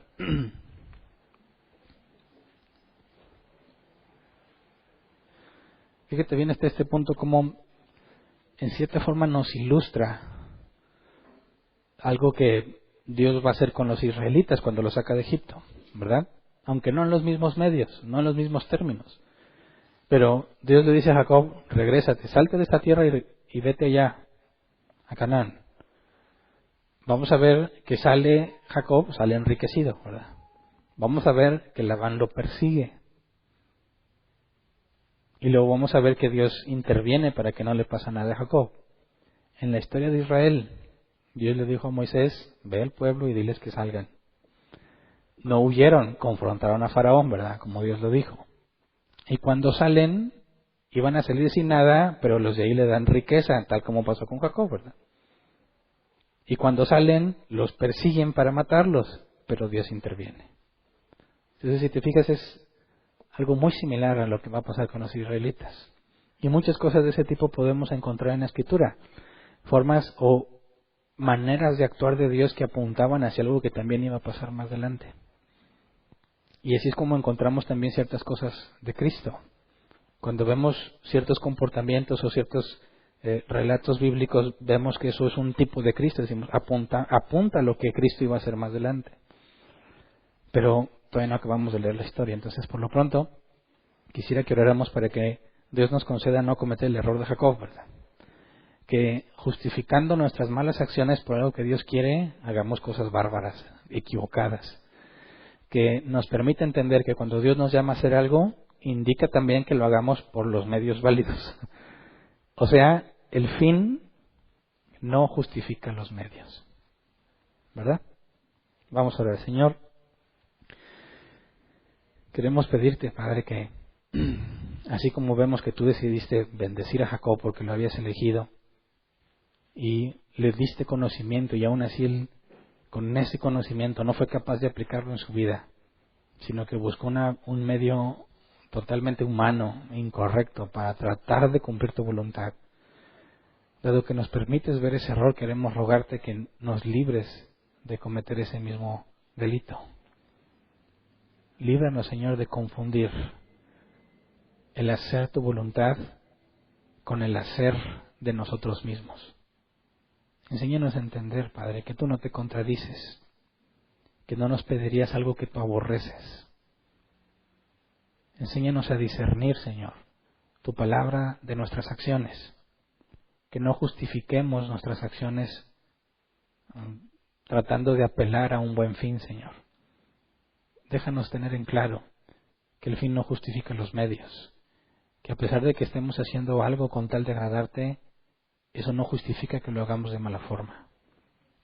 Speaker 1: Fíjate bien hasta este punto como en cierta forma nos ilustra algo que Dios va a hacer con los israelitas cuando los saca de Egipto, ¿verdad? Aunque no en los mismos medios, no en los mismos términos. Pero Dios le dice a Jacob, regrésate, salte de esta tierra y vete allá, a Canaán. Vamos a ver que sale Jacob, sale enriquecido, ¿verdad? Vamos a ver que Labán lo persigue. Y luego vamos a ver que Dios interviene para que no le pase nada a Jacob. En la historia de Israel, Dios le dijo a Moisés, ve al pueblo y diles que salgan. No huyeron, confrontaron a Faraón, ¿verdad? Como Dios lo dijo. Y cuando salen, iban a salir sin nada, pero los de ahí le dan riqueza, tal como pasó con Jacob, ¿verdad? Y cuando salen, los persiguen para matarlos, pero Dios interviene. Entonces, si te fijas, es algo muy similar a lo que va a pasar con los israelitas. Y muchas cosas de ese tipo podemos encontrar en la Escritura. Formas o maneras de actuar de Dios que apuntaban hacia algo que también iba a pasar más adelante. Y así es como encontramos también ciertas cosas de Cristo. Cuando vemos ciertos comportamientos o ciertos relatos bíblicos, vemos que eso es un tipo de Cristo. Decimos, apunta a lo que Cristo iba a hacer más adelante. Pero todavía no acabamos de leer la historia. Entonces, por lo pronto, quisiera que oráramos para que Dios nos conceda no cometer el error de Jacob, ¿verdad? Que justificando nuestras malas acciones por algo que Dios quiere, hagamos cosas bárbaras, equivocadas. Que nos permite entender que cuando Dios nos llama a hacer algo, indica también que lo hagamos por los medios válidos. O sea, el fin no justifica los medios, ¿verdad? Vamos a orar. Señor, queremos pedirte, Padre, que así como vemos que tú decidiste bendecir a Jacob porque lo habías elegido y le diste conocimiento y aún así él con ese conocimiento no fue capaz de aplicarlo en su vida, sino que buscó un medio totalmente humano, incorrecto, para tratar de cumplir tu voluntad. Dado que nos permites ver ese error, queremos rogarte que nos libres de cometer ese mismo delito. Líbranos, Señor, de confundir el hacer tu voluntad con el hacer de nosotros mismos. Enséñanos a entender, Padre, que tú no te contradices, que no nos pedirías algo que tú aborreces. Enséñanos a discernir, Señor, tu palabra de nuestras acciones, que no justifiquemos nuestras acciones tratando de apelar a un buen fin, Señor. Déjanos tener en claro que el fin no justifica los medios, que a pesar de que estemos haciendo algo con tal de agradarte, eso no justifica que lo hagamos de mala forma.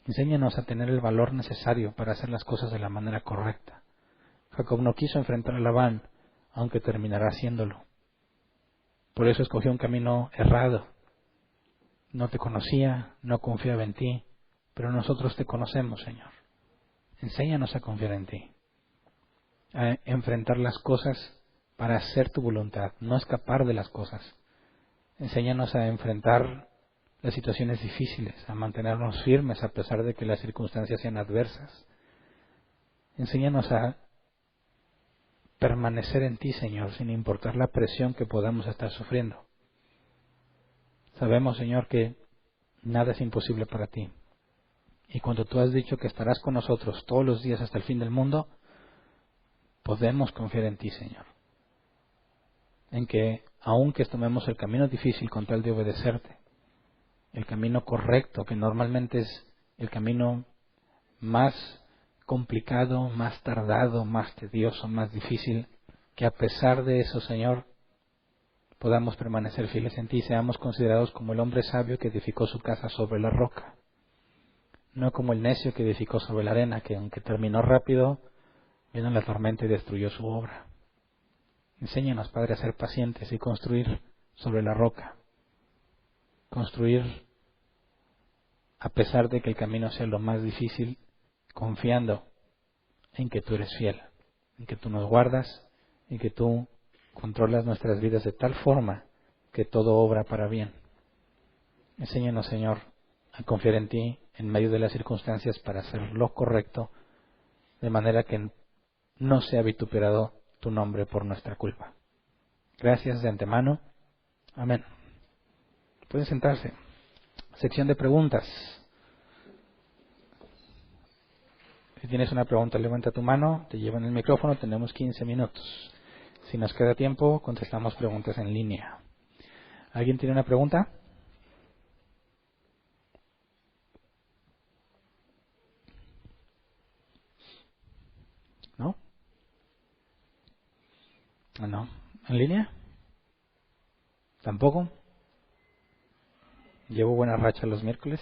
Speaker 1: Enséñanos a tener el valor necesario para hacer las cosas de la manera correcta. Jacob no quiso enfrentar a Labán, aunque terminará haciéndolo. Por eso escogió un camino errado. No te conocía, no confiaba en ti, pero nosotros te conocemos, Señor. Enséñanos a confiar en ti, a enfrentar las cosas para hacer tu voluntad, no escapar de las cosas. Enséñanos a enfrentar las situaciones difíciles, a mantenernos firmes a pesar de que las circunstancias sean adversas. Enséñanos a permanecer en ti, Señor, sin importar la presión que podamos estar sufriendo. Sabemos, Señor, que nada es imposible para ti. Y cuando tú has dicho que estarás con nosotros todos los días hasta el fin del mundo, podemos confiar en ti, Señor. En que, aunque tomemos el camino difícil con tal de obedecerte, el camino correcto, que normalmente es el camino más complicado, más tardado, más tedioso, más difícil, que a pesar de eso, Señor, podamos permanecer fieles en ti y seamos considerados como el hombre sabio que edificó su casa sobre la roca, no como el necio que edificó sobre la arena, que aunque terminó rápido, vino la tormenta y destruyó su obra. Enséñanos, Padre, a ser pacientes y construir sobre la roca, construir a pesar de que el camino sea lo más difícil, confiando en que tú eres fiel, en que tú nos guardas y que tú controlas nuestras vidas de tal forma que todo obra para bien. Enséñanos, Señor, a confiar en ti en medio de las circunstancias para hacer lo correcto, de manera que no sea vituperado tu nombre por nuestra culpa. Gracias de antemano. Amén. Pueden sentarse. Sección de preguntas. Si tienes una pregunta, levanta tu mano, te llevan el micrófono, tenemos 15 minutos. Si nos queda tiempo, contestamos preguntas en línea. ¿Alguien tiene una pregunta? ¿No? ¿No? ¿En línea? ¿Tampoco? ¿Llevo buena racha los miércoles?